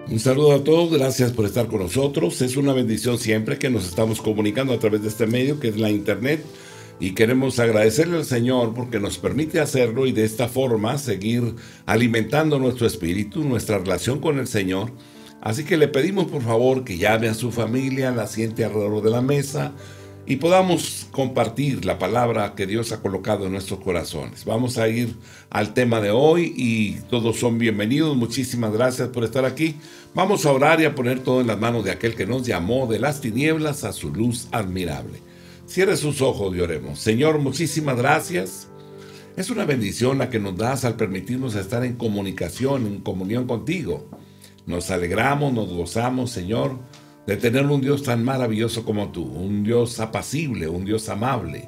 Un saludo a todos, gracias por estar con nosotros. Es una bendición siempre que nos estamos comunicando a través de este medio que es la internet y queremos agradecerle al Señor porque nos permite hacerlo y de esta forma seguir alimentando nuestro espíritu, nuestra relación con el Señor. Así que le pedimos por favor que llame a su familia, la siente alrededor de la mesa y podamos compartir la palabra que Dios ha colocado en nuestros corazones. Vamos a ir al tema de hoy y todos son bienvenidos. Muchísimas gracias por estar aquí. Vamos a orar y a poner todo en las manos de aquel que nos llamó de las tinieblas a su luz admirable. Cierre sus ojos y oremos. Señor, muchísimas gracias. Es una bendición la que nos das al permitirnos estar en comunicación, en comunión contigo. Nos alegramos, nos gozamos, Señor, de tener un Dios tan maravilloso como tú, un Dios apacible, un Dios amable,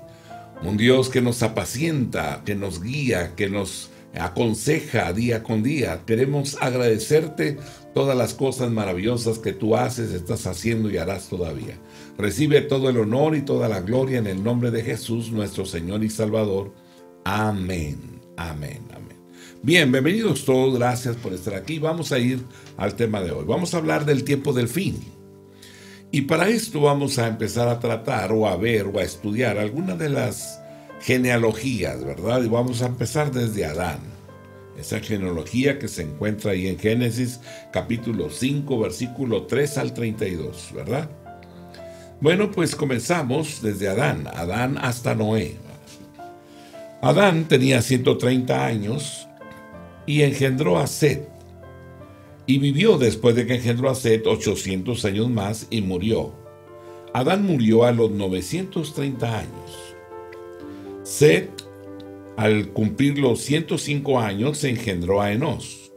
un Dios que nos apacienta, que nos guía, que nos aconseja día con día. Queremos agradecerte todas las cosas maravillosas que tú haces, estás haciendo y harás todavía. Recibe todo el honor y toda la gloria en el nombre de Jesús, nuestro Señor y Salvador. Amén, amén, amén. Bien, bienvenidos todos, gracias por estar aquí. Vamos a ir al tema de hoy. Vamos a hablar del tiempo del fin. Y para esto vamos a empezar a tratar o a ver o a estudiar algunas de las genealogías, ¿verdad? Y vamos a empezar desde Adán. Esa genealogía que se encuentra ahí en Génesis capítulo 5, versículo 3 al 32, ¿verdad? Bueno, pues comenzamos desde Adán hasta Noé. Adán tenía 130 años y engendró a Set. Y vivió después de que engendró a Set 800 años más y murió. Adán murió a los 930 años. Set, al cumplir los 105 años, engendró a Enós.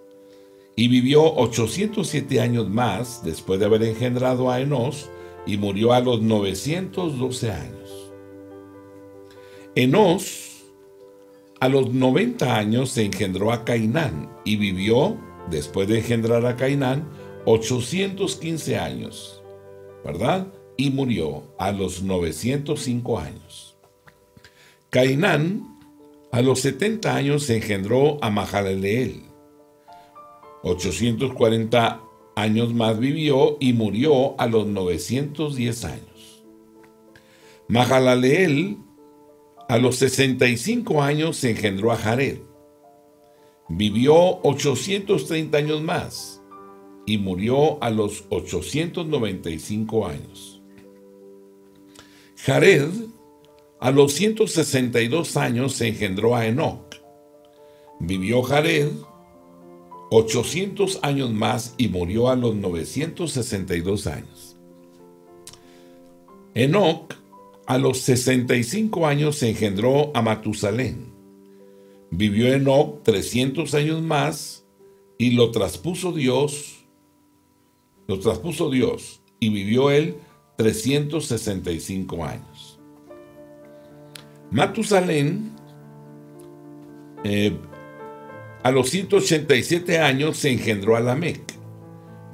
Y vivió 807 años más después de haber engendrado a Enós y murió a los 912 años. Enós, a los 90 años, engendró a Cainán y vivió después de engendrar a Cainán, 815 años, ¿verdad? Y murió a los 905 años. Cainán, a los 70 años, engendró a Mahalaleel. 840 años más vivió y murió a los 910 años. Mahalaleel, a los 65 años, engendró a Jared. Vivió 830 años más y murió a los 895 años. Jared, a los 162 años, engendró a Enoc. Vivió Jared 800 años más y murió a los 962 años. Enoc, a los 65 años, engendró a Matusalén. Vivió Enoc 300 años más y lo traspuso Dios, y vivió él 365 años. Matusalén, a los 187 años se engendró a Lamec.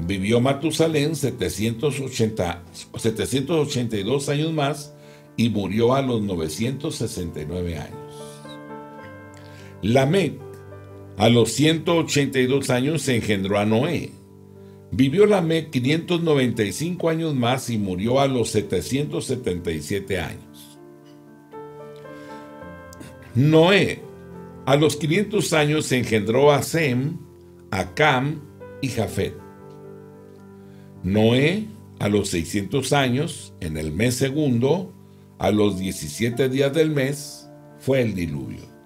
Vivió Matusalén 782 años más y murió a los 969 años. Lamec, a los 182 años, se engendró a Noé. Vivió Lamec 595 años más y murió a los 777 años. Noé, a los 500 años, se engendró a Sem, a Cam y Jafet. Noé, a los 600 años, en el mes segundo, a los 17 días del mes, fue el diluvio.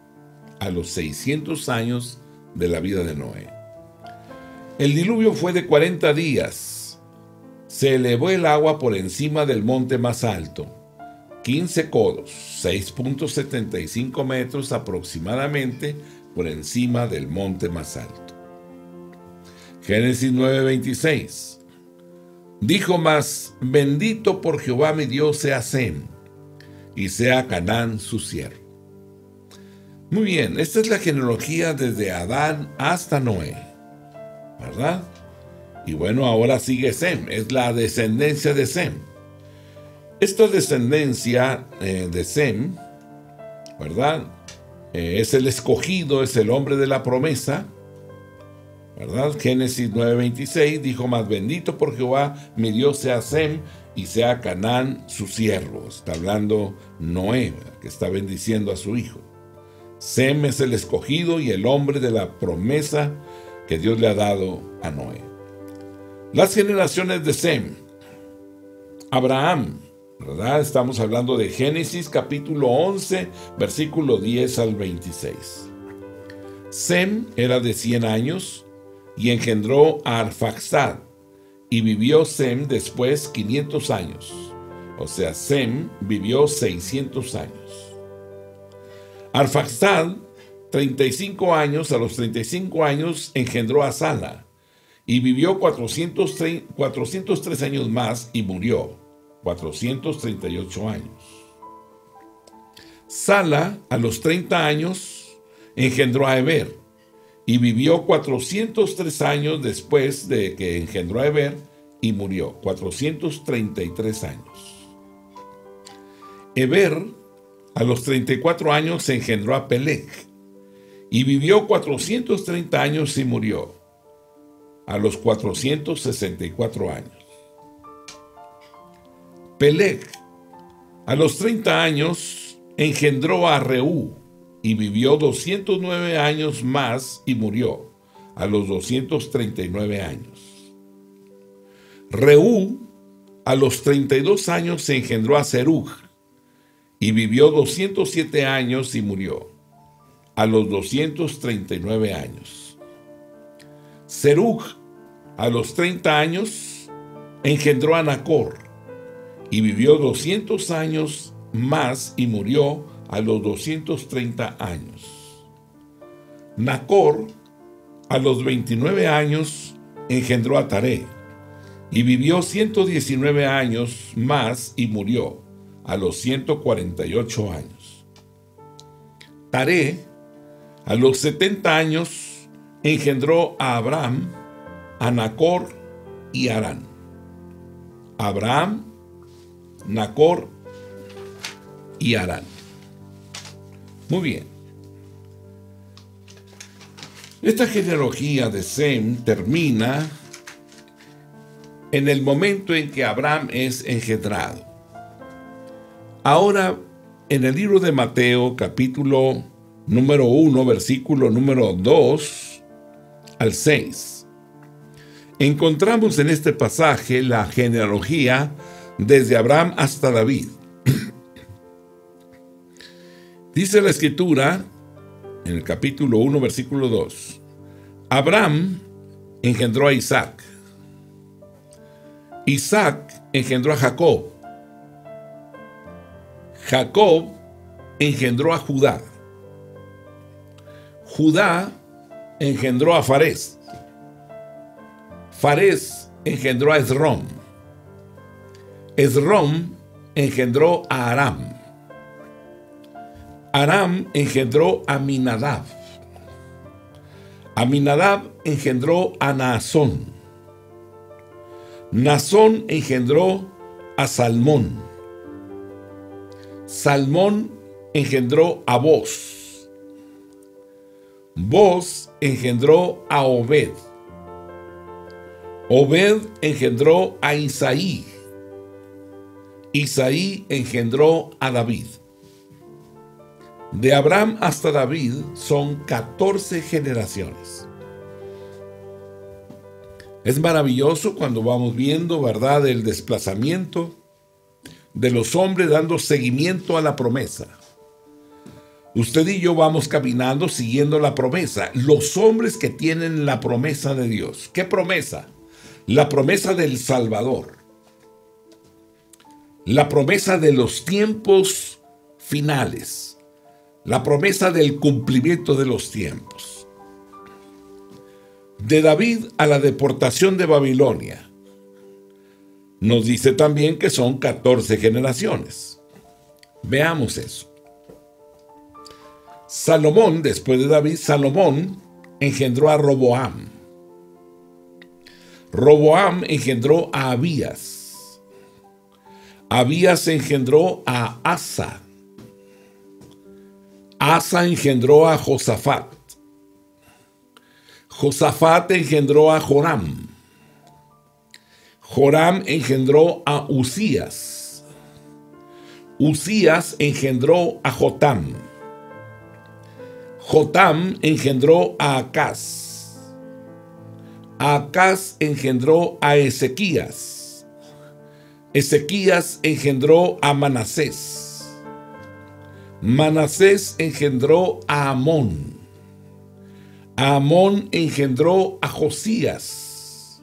A los 600 años de la vida de Noé. El diluvio fue de 40 días. Se elevó el agua por encima del monte más alto, 15 codos, 6.75 metros aproximadamente por encima del monte más alto. Génesis 9:26. Dijo más: bendito por Jehová mi Dios sea Sem, y sea Canaán su siervo. Muy bien, esta es la genealogía desde Adán hasta Noé, ¿verdad? Y bueno, ahora sigue Sem, es la descendencia de Sem. Esta descendencia de Sem, ¿verdad? Es el escogido, es el hombre de la promesa, ¿verdad? Génesis 9:26 dijo: más bendito por Jehová mi Dios sea Sem y sea Canaán su siervo. Está hablando Noé, ¿verdad?, que está bendiciendo a su hijo. Sem es el escogido y el hombre de la promesa que Dios le ha dado a Noé. Las generaciones de Sem: Abraham, ¿verdad? Estamos hablando de Génesis capítulo 11, versículo 10 al 26. Sem era de 100 años y engendró a Arfaxad, y vivió Sem después 500 años. O sea, Sem vivió 600 años. Arfaxad, 35 años, a los 35 años engendró a Sala, y vivió 403 años más y murió, 438 años. Sala, a los 30 años, engendró a Eber, y vivió 403 años después de que engendró a Eber y murió, 433 años. Eber, a los 34 años, engendró a Peleg, y vivió 430 años y murió, a los 464 años. Peleg, a los 30 años, engendró a Reú, y vivió 209 años más y murió, a los 239 años. Reú, a los 32 años, engendró a Serug, y vivió 207 años y murió, a los 239 años. Serug, a los 30 años, engendró a Nacor, y vivió 200 años más y murió a los 230 años. Nacor, a los 29 años, engendró a Taré, y vivió 119 años más y murió, a los 148 años. Taré, a los 70 años, engendró a Abraham, a Nacor y Harán. Abraham, Nacor y Harán. Muy bien. Esta genealogía de Sem termina en el momento en que Abraham es engendrado. Ahora, en el libro de Mateo, capítulo número 1, versículo número 2 al 6, encontramos en este pasaje la genealogía desde Abraham hasta David. Dice la Escritura, en el capítulo 1, versículo 2, Abraham engendró a Isaac. Isaac engendró a Jacob. Jacob engendró a Judá. Judá engendró a Farés. Farés engendró a Esrom. Esrom engendró a Aram. Aram engendró a Aminadab. Aminadab engendró a Naasón. Naasón engendró a Salmón. Salmón engendró a Boz. Boz engendró a Obed. Obed engendró a Isaí. Isaí engendró a David. De Abraham hasta David son 14 generaciones. Es maravilloso cuando vamos viendo, ¿verdad?, el desplazamiento de los hombres dando seguimiento a la promesa. Usted y yo vamos caminando siguiendo la promesa. Los hombres que tienen la promesa de Dios. ¿Qué promesa? La promesa del Salvador. La promesa de los tiempos finales. La promesa del cumplimiento de los tiempos. De David a la deportación de Babilonia. Nos dice también que son 14 generaciones. Veamos eso. Salomón, después de David, Salomón engendró a Roboam. Roboam engendró a Abías. Abías engendró a Asa. Asa engendró a Josafat. Josafat engendró a Joram. Joram engendró a Uzías. Uzías engendró a Jotam. Jotam engendró a Acaz. Acaz engendró a Ezequías. Ezequías engendró a Manasés. Manasés engendró a Amón. Amón engendró a Josías.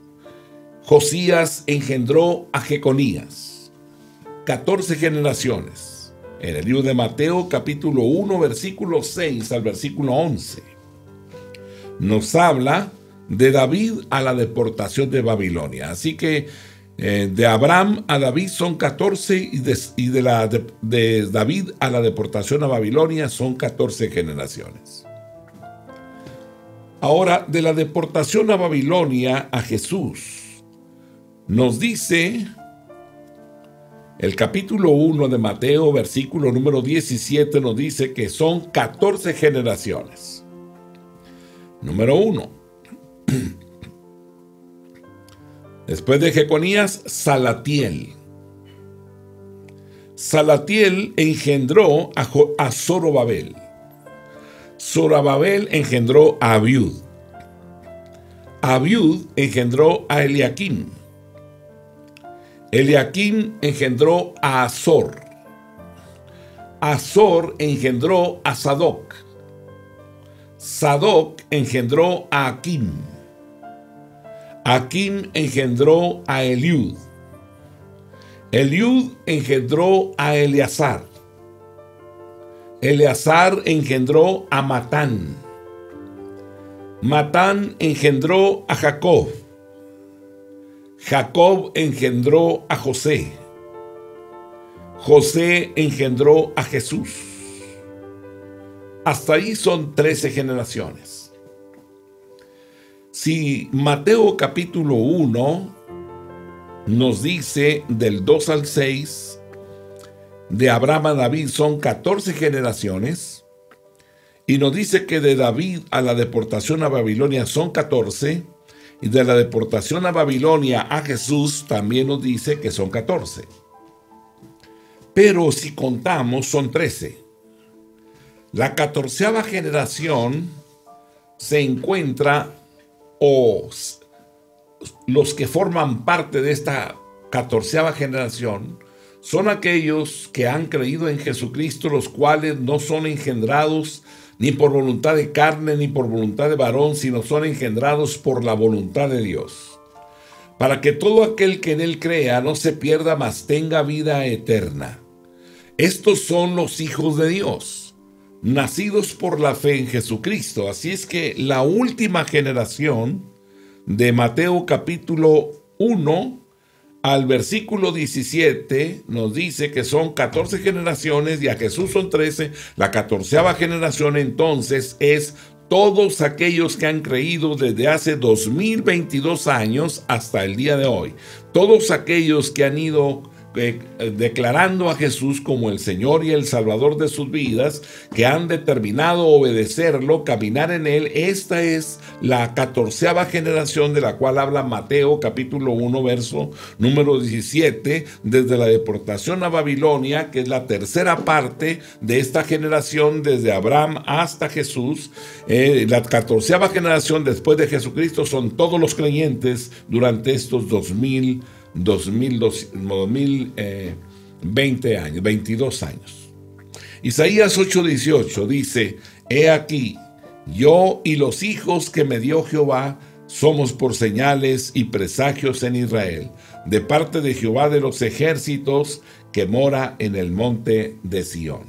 Josías engendró a Jeconías. 14 generaciones. En el libro de Mateo, capítulo 1, versículo 6 al versículo 11. Nos habla de David a la deportación de Babilonia. Así que de Abraham a David son 14 y de David a la deportación a Babilonia son 14 generaciones. Ahora, de la deportación a Babilonia a Jesús, nos dice el capítulo 1 de Mateo, versículo número 17, nos dice que son 14 generaciones. Número 1. Después de Jeconías, Salatiel. Salatiel engendró a Zorobabel. Zorobabel engendró a Abiud. Abiud engendró a Eliakim. Eliakim engendró a Azor. Azor engendró a Sadoc. Sadoc engendró a Akim. Akim engendró a Eliud. Eliud engendró a Eleazar. Eleazar engendró a Matán. Matán engendró a Jacob. Jacob engendró a José. José engendró a Jesús. Hasta ahí son 13 generaciones. Si Mateo capítulo 1 nos dice del 2 al 6, de Abraham a David son 14 generaciones, y nos dice que de David a la deportación a Babilonia son 14, y de la deportación a Babilonia a Jesús también nos dice que son 14. Pero si contamos son 13. La 14ª generación se encuentra, o los que forman parte de esta 14ª generación, son aquellos que han creído en Jesucristo, los cuales no son engendrados ni por voluntad de carne ni por voluntad de varón, sino son engendrados por la voluntad de Dios, para que todo aquel que en él crea no se pierda, mas tenga vida eterna. Estos son los hijos de Dios, nacidos por la fe en Jesucristo. Así es que la última generación de Mateo capítulo 1 al versículo 17 nos dice que son 14 generaciones y a Jesús son 13. La 14ª generación entonces es todos aquellos que han creído desde hace 2022 años hasta el día de hoy. Todos aquellos que han ido declarando a Jesús como el Señor y el Salvador de sus vidas, que han determinado obedecerlo, caminar en él. Esta es la 14ª generación de la cual habla Mateo capítulo 1 verso número 17, desde la deportación a Babilonia, que es la tercera parte de esta generación desde Abraham hasta Jesús. La 14ª generación después de Jesucristo son todos los creyentes durante estos 20 años, 22 años. Isaías 8:18 dice: He aquí, yo y los hijos que me dio Jehová somos por señales y presagios en Israel, de parte de Jehová de los ejércitos, que mora en el monte de Sión.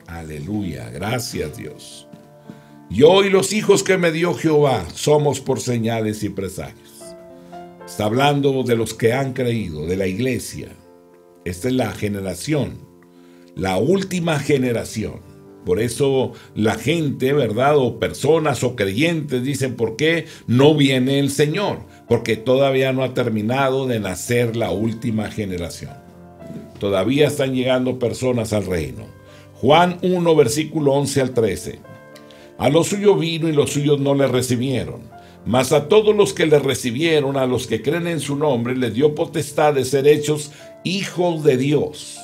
Aleluya, gracias Dios. Yo y los hijos que me dio Jehová somos por señales y presagios. Está hablando de los que han creído, de la iglesia. Esta es la generación, la última generación. Por eso la gente, ¿verdad? O personas o creyentes dicen: ¿por qué no viene el Señor? Porque todavía no ha terminado de nacer la última generación. Todavía están llegando personas al reino. Juan 1, versículo 11 al 13. A los suyos vino y los suyos no le recibieron. Mas a todos los que le recibieron, a los que creen en su nombre, les dio potestad de ser hechos hijos de Dios.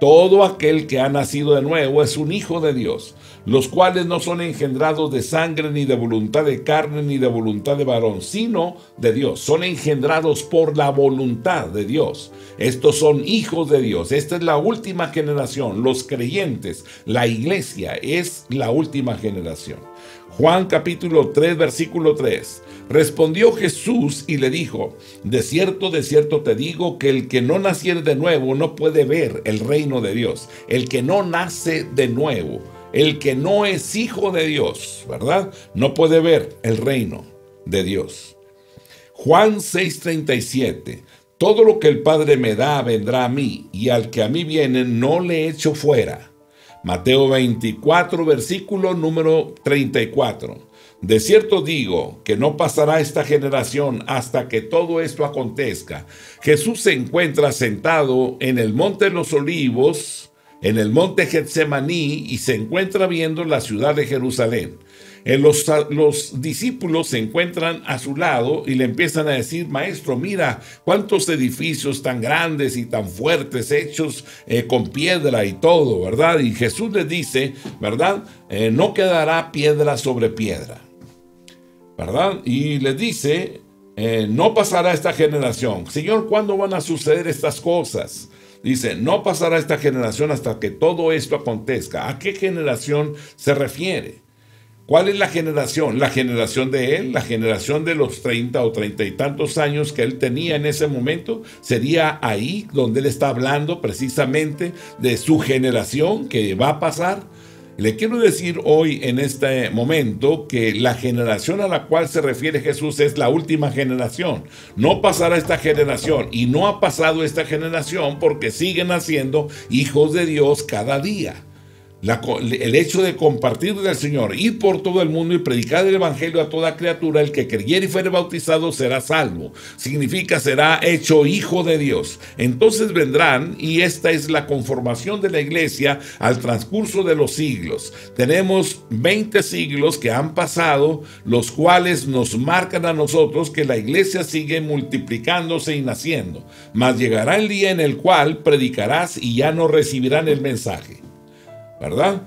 Todo aquel que ha nacido de nuevo es un hijo de Dios, los cuales no son engendrados de sangre, ni de voluntad de carne, ni de voluntad de varón, sino de Dios. Son engendrados por la voluntad de Dios. Estos son hijos de Dios. Esta es la última generación. Los creyentes, la iglesia es la última generación. Juan capítulo 3, versículo 3. Respondió Jesús y le dijo: de cierto te digo que el que no naciere de nuevo no puede ver el reino de Dios. El que no nace de nuevo, el que no es hijo de Dios, ¿verdad?, no puede ver el reino de Dios. Juan 6:37. Todo lo que el Padre me da vendrá a mí, y al que a mí viene no le echo fuera. Mateo 24, versículo número 34. De cierto digo que no pasará esta generación hasta que todo esto acontezca. Jesús se encuentra sentado en el monte de los Olivos, en el monte Getsemaní, y se encuentra viendo la ciudad de Jerusalén. Los discípulos se encuentran a su lado y le empiezan a decir: maestro, mira cuántos edificios tan grandes y tan fuertes hechos con piedra y todo, ¿verdad? Y Jesús les dice, ¿verdad? No quedará piedra sobre piedra, ¿verdad? Y les dice, no pasará esta generación. Señor, ¿cuándo van a suceder estas cosas? Dice, no pasará esta generación hasta que todo esto acontezca. ¿A qué generación se refiere? ¿Cuál es la generación? La generación de él, la generación de los 30 o 30 y tantos años que él tenía en ese momento. Sería ahí donde él está hablando precisamente de su generación que va a pasar. Le quiero decir hoy en este momento que la generación a la cual se refiere Jesús es la última generación. No pasará esta generación, y no ha pasado esta generación porque siguen naciendo hijos de Dios cada día. El hecho de compartir del Señor, ir por todo el mundo y predicar el evangelio a toda criatura, el que creyere y fuere bautizado será salvo. Significa será hecho hijo de Dios. Entonces vendrán, y esta es la conformación de la iglesia al transcurso de los siglos. Tenemos 20 siglos que han pasado, los cuales nos marcan a nosotros que la iglesia sigue multiplicándose y naciendo. Mas llegará el día en el cual predicarás y ya no recibirán el mensaje, ¿verdad?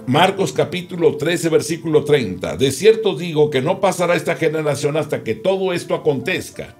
Marcos capítulo 13, versículo 30. De cierto digo que no pasará esta generación hasta que todo esto acontezca.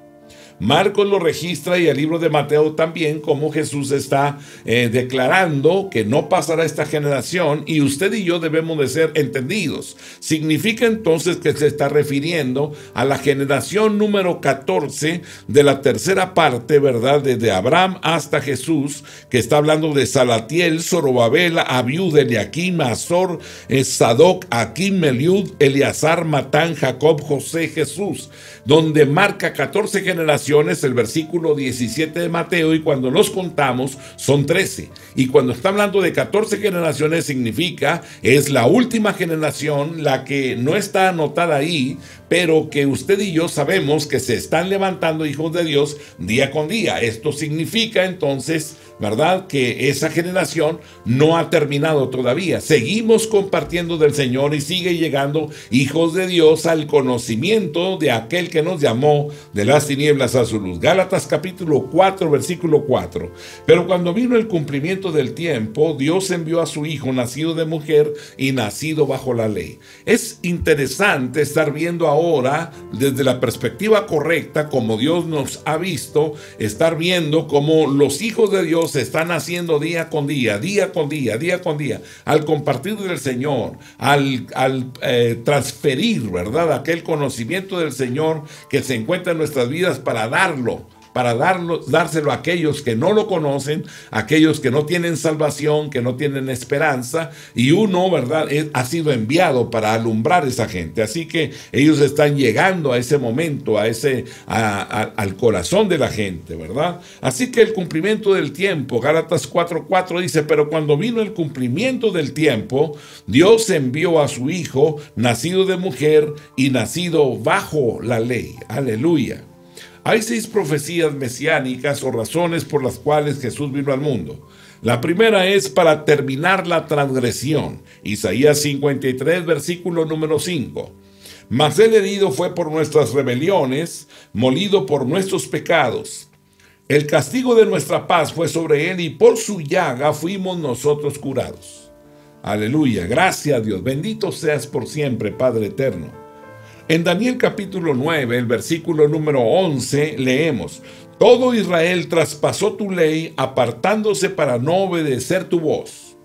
Marcos lo registra, y el libro de Mateo también, como Jesús está declarando que no pasará esta generación, y usted y yo debemos de ser entendidos. Significa entonces que se está refiriendo a la generación número 14 de la tercera parte, ¿verdad?, desde Abraham hasta Jesús, que está hablando de Salatiel, Zorobabel, Abiud, Eliakim, Azor, Sadoc, Akim, Meliud, Eleazar, Matán, Jacob, José, Jesús, donde marca 14 generaciones, el versículo 17 de Mateo, y cuando los contamos son 13. Y cuando está hablando de 14 generaciones significa es la última generación, la que no está anotada ahí, pero que usted y yo sabemos que se están levantando hijos de Dios día con día. Esto significa entonces, ¿verdad?, que esa generación no ha terminado todavía. Seguimos compartiendo del Señor y sigue llegando hijos de Dios al conocimiento de aquel que nos llamó de las tinieblas a su luz. Gálatas capítulo 4, versículo 4. Pero cuando vino el cumplimiento del tiempo, Dios envió a su Hijo, nacido de mujer y nacido bajo la ley. Es interesante estar viendo ahora desde la perspectiva correcta, como Dios nos ha visto, estar viendo cómo los hijos de Dios se están haciendo día con día, día con día, día con día, al compartir del Señor, al transferir, ¿verdad?, aquel conocimiento del Señor que se encuentra en nuestras vidas para dárselo a aquellos que no lo conocen, aquellos que no tienen salvación, que no tienen esperanza, y uno, ¿verdad?, ha sido enviado para alumbrar a esa gente. Así que ellos están llegando a ese momento, al corazón de la gente, ¿verdad? Así que el cumplimiento del tiempo, Gálatas 4:4 dice, pero cuando vino el cumplimiento del tiempo, Dios envió a su Hijo, nacido de mujer y nacido bajo la ley. Aleluya. Hay 6 profecías mesiánicas o razones por las cuales Jesús vino al mundo. La primera es para terminar la transgresión. Isaías 53, versículo número 5. Mas él herido fue por nuestras rebeliones, molido por nuestros pecados. El castigo de nuestra paz fue sobre él y por su llaga fuimos nosotros curados. Aleluya, gracias a Dios. Bendito seas por siempre, Padre eterno. En Daniel capítulo 9, el versículo número 11, leemos: todo Israel traspasó tu ley, apartándose para no obedecer tu voz.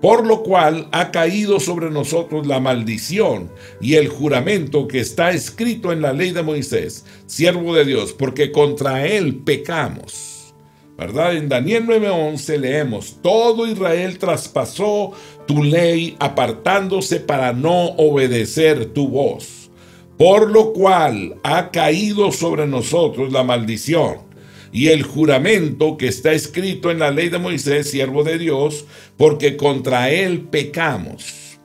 Por lo cual ha caído sobre nosotros la maldición y el juramento que está escrito en la ley de Moisés, siervo de Dios, porque contra él pecamos. ¿Verdad? En Daniel 9:11 leemos: todo Israel traspasó tu ley, apartándose para no obedecer tu voz. Por lo cual ha caído sobre nosotros la maldición y el juramento que está escrito en la ley de Moisés, siervo de Dios, porque contra él pecamos.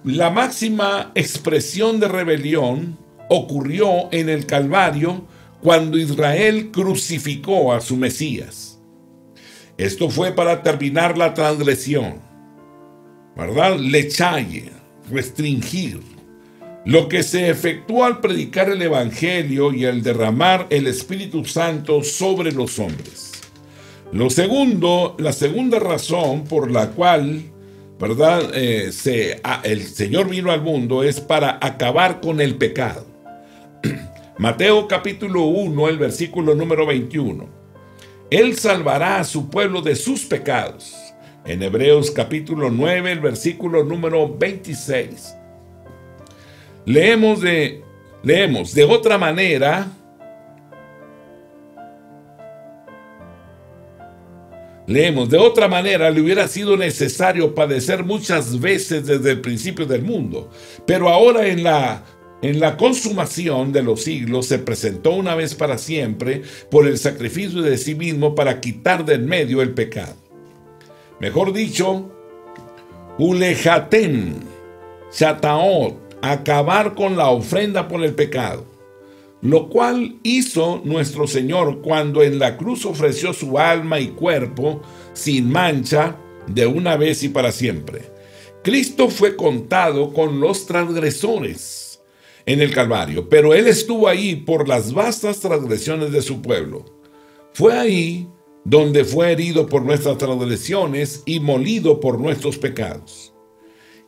La máxima expresión de rebelión ocurrió en el Calvario cuando Israel crucificó a su Mesías. Esto fue para terminar la transgresión, ¿verdad? Lechaye, restringir. Lo que se efectuó al predicar el Evangelio y al derramar el Espíritu Santo sobre los hombres. La segunda razón por la cual, ¿verdad? El Señor vino al mundo es para acabar con el pecado. Mateo capítulo 1, el versículo número 21. Él salvará a su pueblo de sus pecados. En Hebreos capítulo 9, el versículo número 26. Leemos de otra manera, le hubiera sido necesario padecer muchas veces desde el principio del mundo, pero ahora en la consumación de los siglos se presentó una vez para siempre por el sacrificio de sí mismo para quitar de en medio el pecado. Mejor dicho, ulejaten, shataot, acabar con la ofrenda por el pecado, lo cual hizo nuestro Señor cuando en la cruz ofreció su alma y cuerpo sin mancha de una vez y para siempre. Cristo fue contado con los transgresores en el Calvario, pero Él estuvo ahí por las vastas transgresiones de su pueblo. Fue ahí donde fue herido por nuestras transgresiones y molido por nuestros pecados.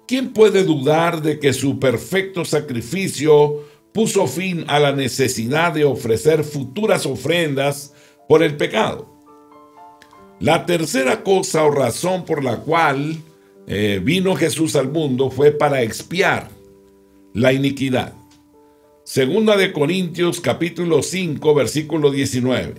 ¿Quién puede dudar de que su perfecto sacrificio puso fin a la necesidad de ofrecer futuras ofrendas por el pecado? La tercera cosa o razón por la cual vino Jesús al mundo fue para expiar la iniquidad. Segunda de Corintios capítulo 5 versículo 19.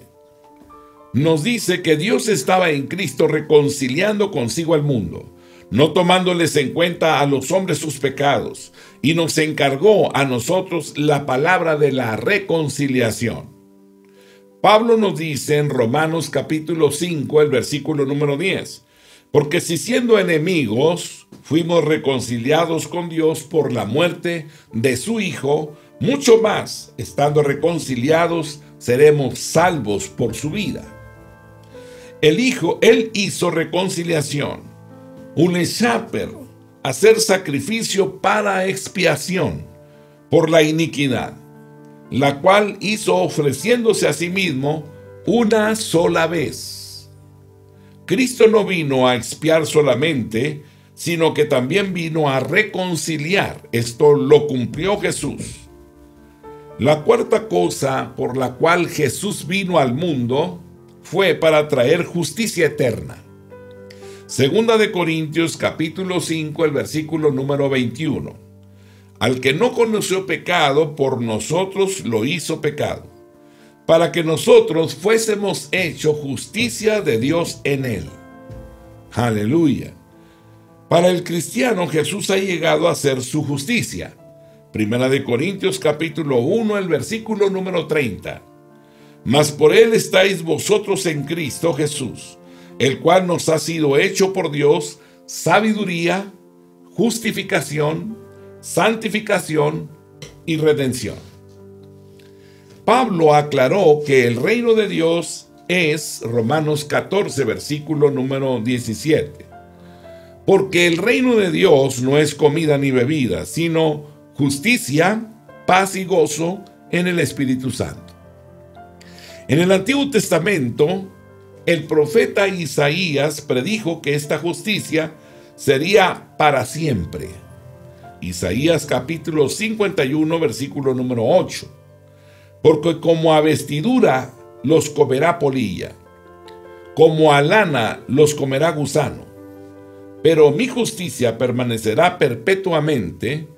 Nos dice que Dios estaba en Cristo reconciliando consigo al mundo, no tomándoles en cuenta a los hombres sus pecados, y nos encargó a nosotros la palabra de la reconciliación. Pablo nos dice en Romanos capítulo 5, el versículo número 10, porque si siendo enemigos fuimos reconciliados con Dios por la muerte de su Hijo, mucho más, estando reconciliados, seremos salvos por su vida. Él hizo reconciliación. Un eshaper, hacer sacrificio para expiación por la iniquidad, la cual hizo ofreciéndose a sí mismo una sola vez. Cristo no vino a expiar solamente, sino que también vino a reconciliar. Esto lo cumplió Jesús. La cuarta cosa por la cual Jesús vino al mundo fue para traer justicia eterna. Segunda de Corintios capítulo 5, el versículo número 21. Al que no conoció pecado, por nosotros lo hizo pecado, para que nosotros fuésemos hecho justicia de Dios en él. Aleluya. Para el cristiano, Jesús ha llegado a ser su justicia. Primera de Corintios capítulo 1, el versículo número 30. Mas por él estáis vosotros en Cristo Jesús, el cual nos ha sido hecho por Dios sabiduría, justificación, santificación y redención. Pablo aclaró que el reino de Dios es Romanos 14, versículo número 17. Porque el reino de Dios no es comida ni bebida, sino justicia, paz y gozo en el Espíritu Santo. En el Antiguo Testamento, el profeta Isaías predijo que esta justicia sería para siempre. Isaías capítulo 51, versículo número 8. Porque como a vestidura los comerá polilla, como a lana los comerá gusano. Pero mi justicia permanecerá perpetuamente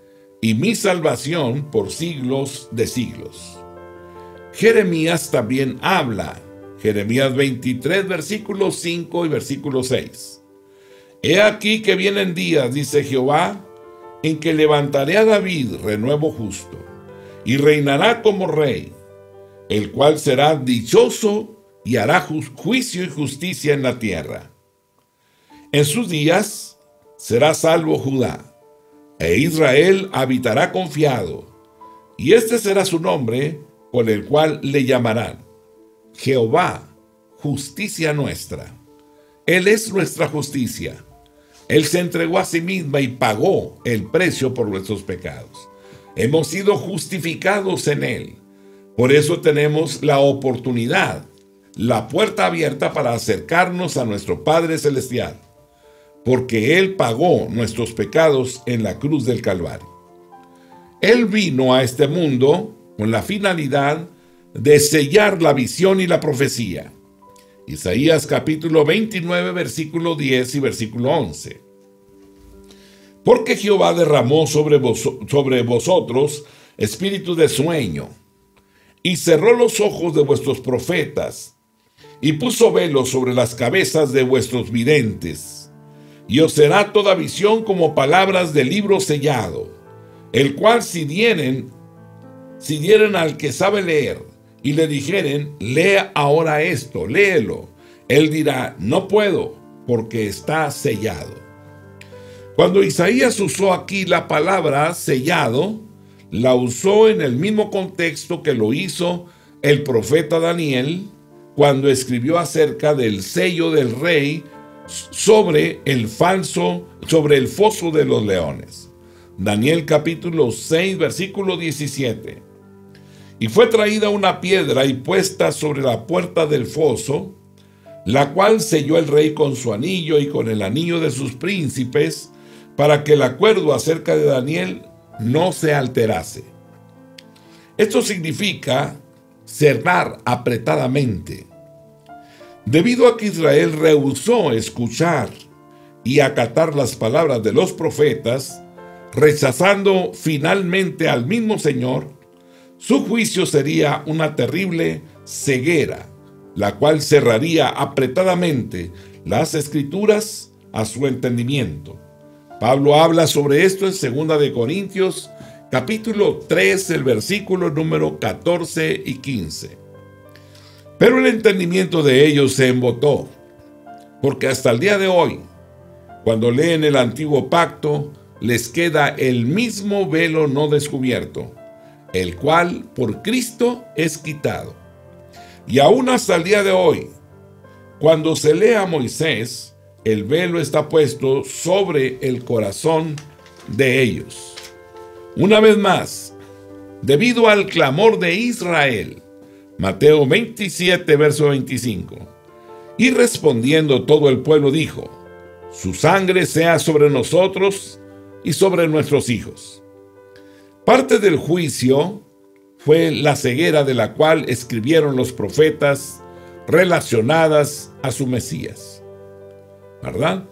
y mi salvación por siglos de siglos. Jeremías también habla. Jeremías 23, versículos 5 y versículo 6. He aquí que vienen días, dice Jehová, en que levantaré a David renuevo justo, y reinará como rey, el cual será dichoso y hará juicio y justicia en la tierra. En sus días será salvo Judá, e Israel habitará confiado, y este será su nombre, por el cual le llamarán Jehová, justicia nuestra. Él es nuestra justicia. Él se entregó a sí mismo y pagó el precio por nuestros pecados. Hemos sido justificados en Él. Por eso tenemos la oportunidad, la puerta abierta para acercarnos a nuestro Padre Celestial, porque Él pagó nuestros pecados en la cruz del Calvario. Él vino a este mundo con la finalidad de sellar la visión y la profecía. Isaías capítulo 29, versículo 10 y versículo 11. Porque Jehová derramó sobre vosotros espíritu de sueño, y cerró los ojos de vuestros profetas, y puso velo sobre las cabezas de vuestros videntes. Y os será toda visión como palabras de libro sellado, el cual si dieren al que sabe leer, y le dijeren, lea ahora esto, léelo, él dirá, no puedo, porque está sellado. Cuando Isaías usó aquí la palabra sellado, la usó en el mismo contexto que lo hizo el profeta Daniel cuando escribió acerca del sello del rey sobre el foso de los leones. Daniel capítulo 6, versículo 17. Y fue traída una piedra y puesta sobre la puerta del foso, la cual selló el rey con su anillo y con el anillo de sus príncipes, para que el acuerdo acerca de Daniel no se alterase. Esto significa cerrar apretadamente. Debido a que Israel rehusó escuchar y acatar las palabras de los profetas, rechazando finalmente al mismo Señor, su juicio sería una terrible ceguera, la cual cerraría apretadamente las Escrituras a su entendimiento. Pablo habla sobre esto en 2 de Corintios, capítulo 3, el versículo número 14 y 15. Pero el entendimiento de ellos se embotó, porque hasta el día de hoy, cuando leen el antiguo pacto, les queda el mismo velo no descubierto, el cual por Cristo es quitado. Y aún hasta el día de hoy, cuando se lee a Moisés, el velo está puesto sobre el corazón de ellos. Una vez más, debido al clamor de Israel, Mateo 27, verso 25, y respondiendo todo el pueblo dijo, su sangre sea sobre nosotros y sobre nuestros hijos. Parte del juicio fue la ceguera de la cual escribieron los profetas relacionadas a su Mesías. ¿Verdad?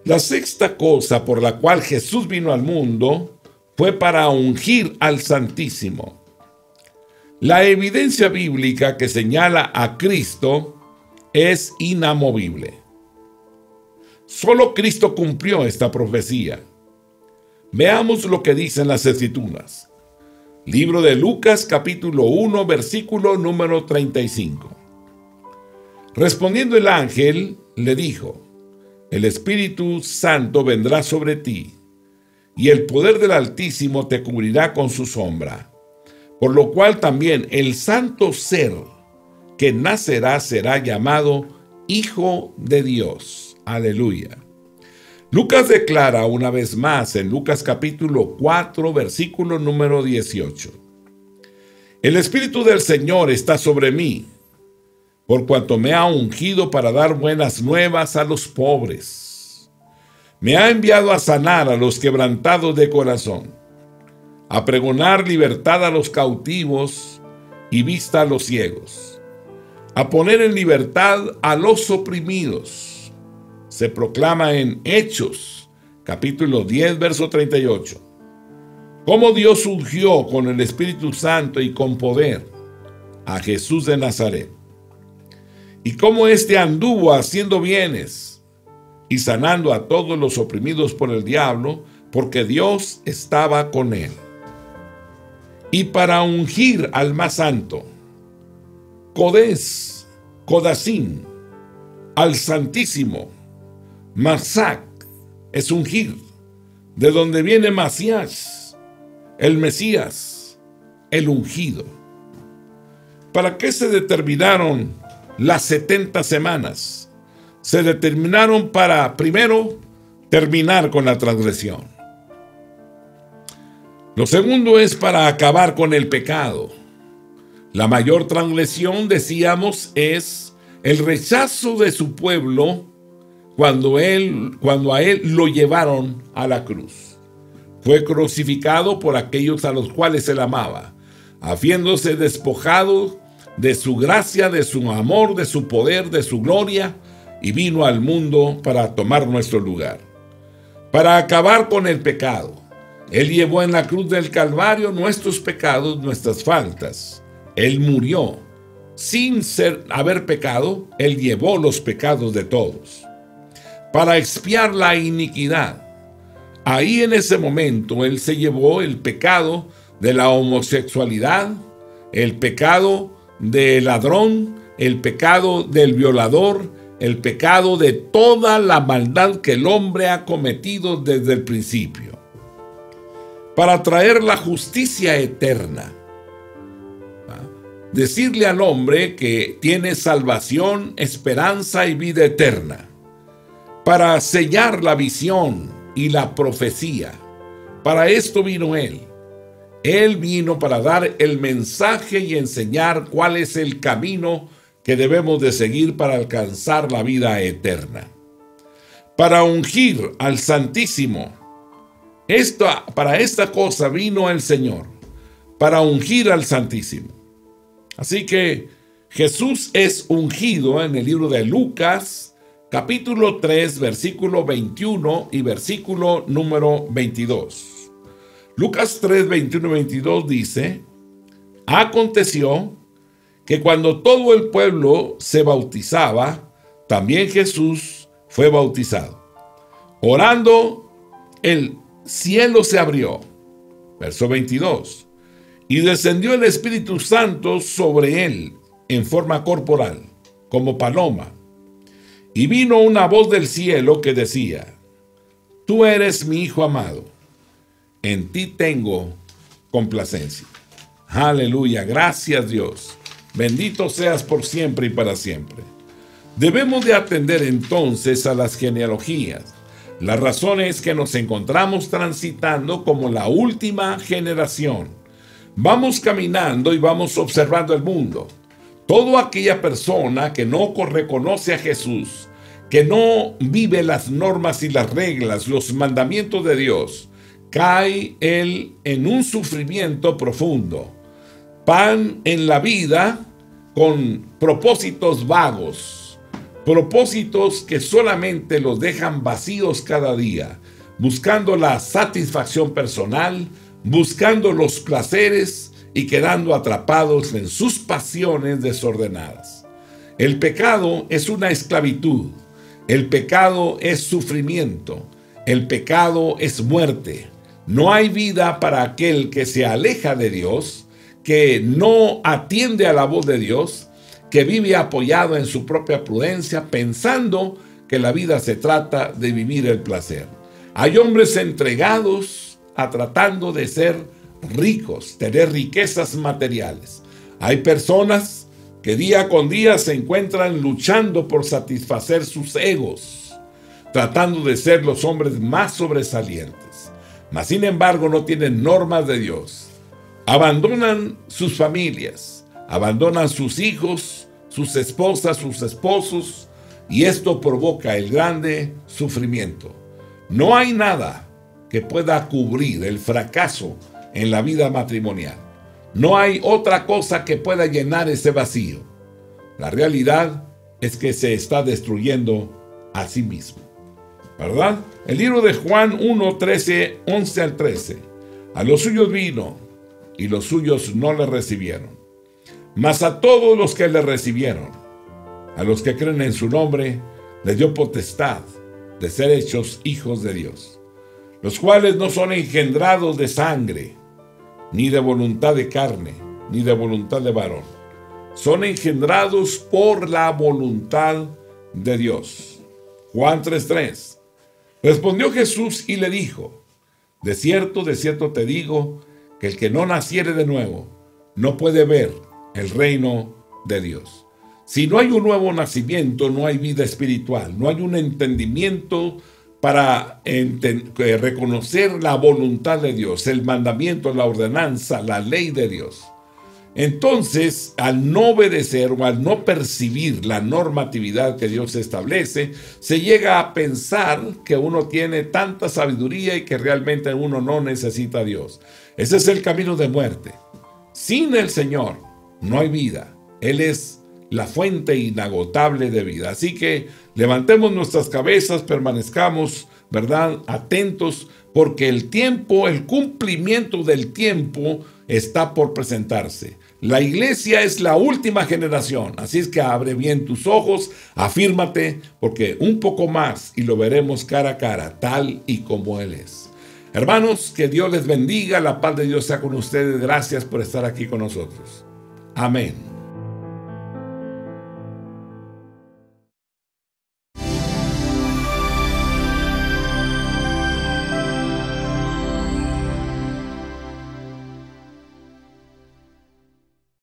La sexta cosa por la cual Jesús vino al mundo fue para ungir al Santísimo. La evidencia bíblica que señala a Cristo es inamovible. Solo Cristo cumplió esta profecía. Veamos lo que dicen las Escrituras. Libro de Lucas, capítulo 1, versículo número 35. Respondiendo el ángel, le dijo, el Espíritu Santo vendrá sobre ti, y el poder del Altísimo te cubrirá con su sombra. Por lo cual también el santo ser que nacerá será llamado Hijo de Dios. Aleluya. Lucas declara una vez más en Lucas capítulo 4, versículo número 18. El Espíritu del Señor está sobre mí, por cuanto me ha ungido para dar buenas nuevas a los pobres. Me ha enviado a sanar a los quebrantados de corazón, a pregonar libertad a los cautivos y vista a los ciegos, a poner en libertad a los oprimidos. Se proclama en Hechos, capítulo 10, verso 38. Cómo Dios ungió con el Espíritu Santo y con poder a Jesús de Nazaret. Y cómo éste anduvo haciendo bienes y sanando a todos los oprimidos por el diablo, porque Dios estaba con él. Y para ungir al más santo, Codés, Codacín, al Santísimo, Masac es ungir, de donde viene Masías, el Mesías, el ungido. ¿Para qué se determinaron las 70 semanas? Se determinaron para, primero, terminar con la transgresión. Lo segundo es para acabar con el pecado. La mayor transgresión, decíamos, es el rechazo de su pueblo cuando a él lo llevaron a la cruz. Fue crucificado por aquellos a los cuales él amaba, habiéndose despojado de su gracia, de su amor, de su poder, de su gloria, y vino al mundo para tomar nuestro lugar, para acabar con el pecado. Él llevó en la cruz del Calvario nuestros pecados, nuestras faltas. Él murió. Sin haber pecado, él llevó los pecados de todos, para expiar la iniquidad. Ahí en ese momento él se llevó el pecado de la homosexualidad, el pecado del ladrón, el pecado del violador, el pecado de toda la maldad que el hombre ha cometido desde el principio, para traer la justicia eterna. Decirle al hombre que tiene salvación, esperanza y vida eterna, para sellar la visión y la profecía. Para esto vino él. Él vino para dar el mensaje y enseñar cuál es el camino que debemos de seguir para alcanzar la vida eterna. Para ungir al Santísimo. Para esta cosa vino el Señor, para ungir al Santísimo. Así que Jesús es ungido en el libro de Lucas, capítulo 3, versículo 21 y versículo número 22. Lucas 3, 21 y 22 dice: aconteció que cuando todo el pueblo se bautizaba, también Jesús fue bautizado. Orando, el cielo se abrió. Verso 22. Y descendió el Espíritu Santo sobre él en forma corporal, como paloma. Y vino una voz del cielo que decía: tú eres mi Hijo amado, en ti tengo complacencia. Aleluya, gracias Dios. Bendito seas por siempre y para siempre. Debemos de atender entonces a las genealogías. La razón es que nos encontramos transitando como la última generación. Vamos caminando y vamos observando el mundo. Toda aquella persona que no reconoce a Jesús, que no vive las normas y las reglas, los mandamientos de Dios, cae él en un sufrimiento profundo. Pan en la vida con propósitos vagos, propósitos que solamente los dejan vacíos cada día, buscando la satisfacción personal, buscando los placeres y quedando atrapados en sus pasiones desordenadas. El pecado es una esclavitud, el pecado es sufrimiento, el pecado es muerte. No hay vida para aquel que se aleja de Dios, que no atiende a la voz de Dios, que vive apoyado en su propia prudencia, pensando que la vida se trata de vivir el placer. Hay hombres entregados a tratando de ser ricos, tener riquezas materiales. Hay personas que día con día se encuentran luchando por satisfacer sus egos, tratando de ser los hombres más sobresalientes. Mas sin embargo no tienen normas de Dios. Abandonan sus familias, abandonan sus hijos, sus esposas, sus esposos, y esto provoca el grande sufrimiento. No hay nada que pueda cubrir el fracaso en la vida matrimonial. No hay otra cosa que pueda llenar ese vacío. La realidad es que se está destruyendo a sí mismo, ¿verdad? El libro de Juan 1, 13, 11 al 13. A los suyos vino, y los suyos no le recibieron. Mas a todos los que le recibieron, a los que creen en su nombre, les dio potestad de ser hechos hijos de Dios, los cuales no son engendrados de sangre, ni de voluntad de carne, ni de voluntad de varón. Son engendrados por la voluntad de Dios. Juan 3:3. Respondió Jesús y le dijo: de cierto te digo, que el que no naciere de nuevo no puede ver el reino de Dios. Si no hay un nuevo nacimiento, no hay vida espiritual, no hay un entendimiento para reconocer la voluntad de Dios, el mandamiento, la ordenanza, la ley de Dios. Entonces, al no obedecer o al no percibir la normatividad que Dios establece, se llega a pensar que uno tiene tanta sabiduría y que realmente uno no necesita a Dios. Ese es el camino de muerte. Sin el Señor no hay vida. Él es la fuente inagotable de vida. Así que levantemos nuestras cabezas, permanezcamos, ¿verdad?, atentos, porque el tiempo, el cumplimiento del tiempo está por presentarse. La iglesia es la última generación, así es que abre bien tus ojos, afírmate, porque un poco más y lo veremos cara a cara, tal y como Él es. Hermanos, que Dios les bendiga, la paz de Dios sea con ustedes. Gracias por estar aquí con nosotros. Amén.